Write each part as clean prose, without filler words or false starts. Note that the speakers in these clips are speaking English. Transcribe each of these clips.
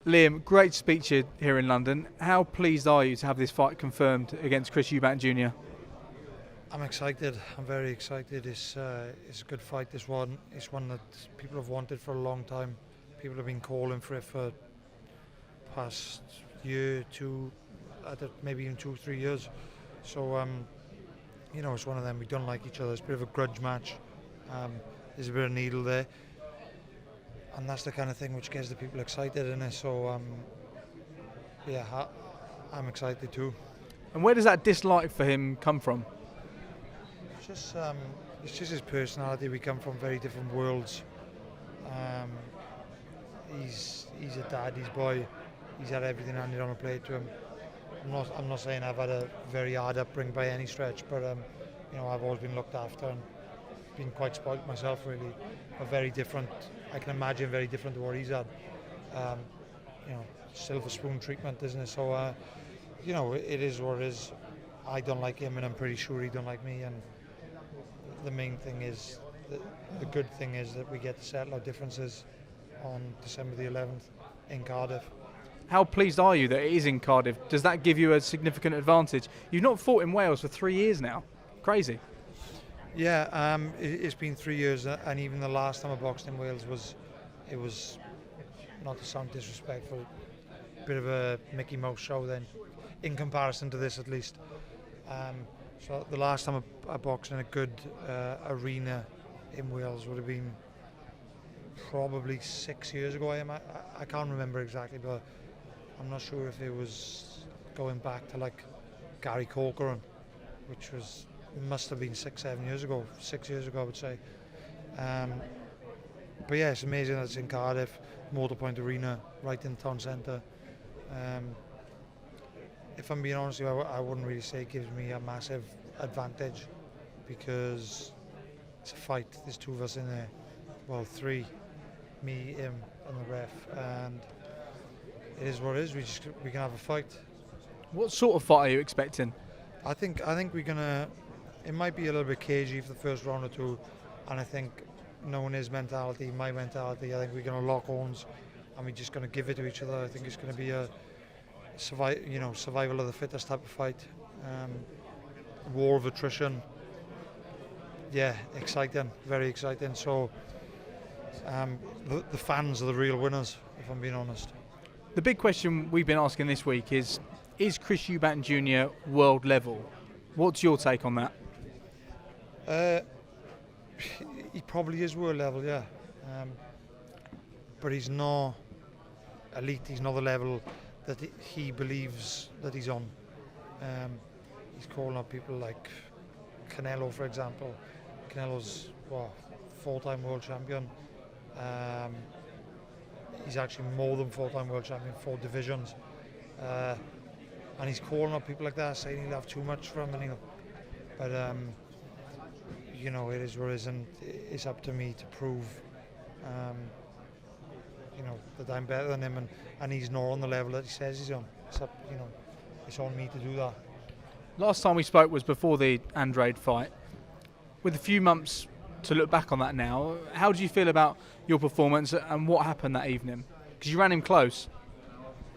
Liam, great to speak to you here in London. How pleased are you to have this fight confirmed against Chris Eubank Jr.? I'm excited. I'm very excited. It's a good fight. This one. It's one that people have wanted for a long time. People have been calling for it for past year, two, maybe even 2-3 years. So it's one of them. We don't like each other. It's a bit of a grudge match. There's a bit of needle there, and that's the kind of thing which gets the people excited in it. So I'm excited too. And where does that dislike for him come from? It's just his personality. We come from very different worlds. He's a daddy's boy. He's had everything handed on a plate to him. I'm not saying I've had a very hard upbringing by any stretch, but I've always been looked after and been quite spoilt myself, really. Very different. I can imagine very different to what he's had. Silver spoon treatment, isn't it? So it is what it is. I don't like him, and I'm pretty sure he don't like me. And the main thing is, the good thing is that we get to settle our differences on December the 11th in Cardiff. How pleased are you that it is in Cardiff? Does that give you a significant advantage? You've not fought in Wales for 3 years now. Crazy. Yeah, it's been 3 years, and even the last time I boxed in Wales was not to sound disrespectful, a bit of a Mickey Mouse show then, in comparison to this at least. So the last time I boxed in a good arena in Wales would have been probably 6 years ago. I can't remember exactly, but I'm not sure if it was going back to like Gary Corcoran, which must have been 6-7 years ago. 6 years ago, I would say. But yeah, it's amazing that it's in Cardiff, Motorpoint Arena, right in the town centre. If I'm being honest with you, I wouldn't really say it gives me a massive advantage, because it's a fight. There's two of us in there. Well, three. Me, him, and the ref. And it is what it is. We can have a fight. What sort of fight are you expecting? I think we're gonna. It might be a little bit cagey for the first round or two, and I think knowing his mentality, my mentality, I think we're gonna lock horns, and we're just gonna give it to each other. I think it's gonna be a survival of the fittest type of fight. War of attrition. Yeah, exciting, very exciting. So the fans are the real winners, if I'm being honest. The big question we've been asking this week is Chris Eubank Jr. world level? What's your take on that? He probably is world level, yeah. But he's not elite. He's not the level that he believes that he's on. He's calling up people like Canelo, for example. Canelo's 4-time world champion. He's actually more than 4-time world champion, 4 divisions. And he's calling up people like that, saying he'll have too much from him. But it is what it is, and it's up to me to prove that I'm better than him, and he's not on the level that he says he's on. It's on me to do that. Last time we spoke was before the Andrade fight. With a few months to look back on that now, how do you feel about your performance and what happened that evening? Because you ran him close.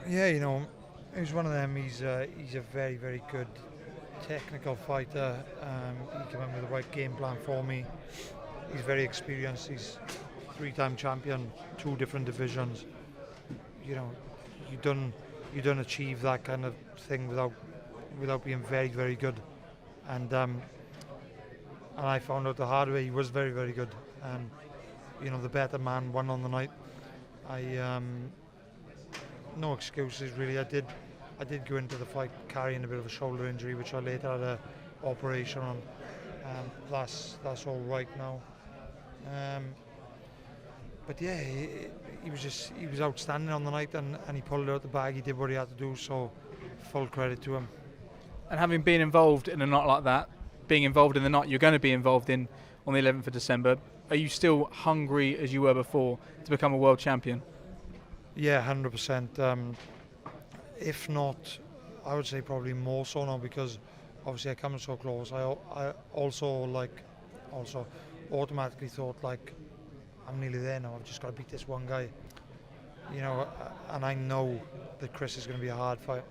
Yeah, it was one of them. He's a very, very good technical fighter. He came in with the right game plan for me. He's very experienced. He's 3-time champion, 2 different divisions. You don't achieve that kind of thing without being very, very good. And I found out the hard way he was very, very good. And the better man won on the night. No excuses really. I did go into the fight carrying a bit of a shoulder injury, which I later had an operation on. That's all right now. But yeah, he was outstanding on the night, and he pulled it out the bag. He did what he had to do, so full credit to him. And having been involved in a night like that, being involved in the night you're going to be involved in on the 11th of December, are you still hungry as you were before to become a world champion? Yeah, 100%. If not, I would say probably more so now, because obviously I come so close. I also automatically thought, like, I'm nearly there now. I've just got to beat this one guy. you know, and I know that Chris is going to be a hard fight.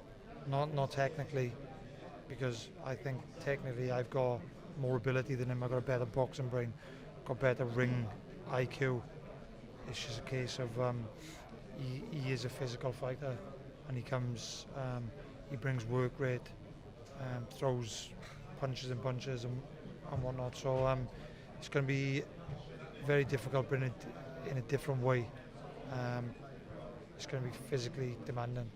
Not technically, because I think technically I've got more ability than him. I've got a better boxing brain, got better ring IQ. It's just a case of he is a physical fighter, and he brings work rate, throws punches and bunches and whatnot. So it's going to be very difficult, but in a different way. It's going to be physically demanding.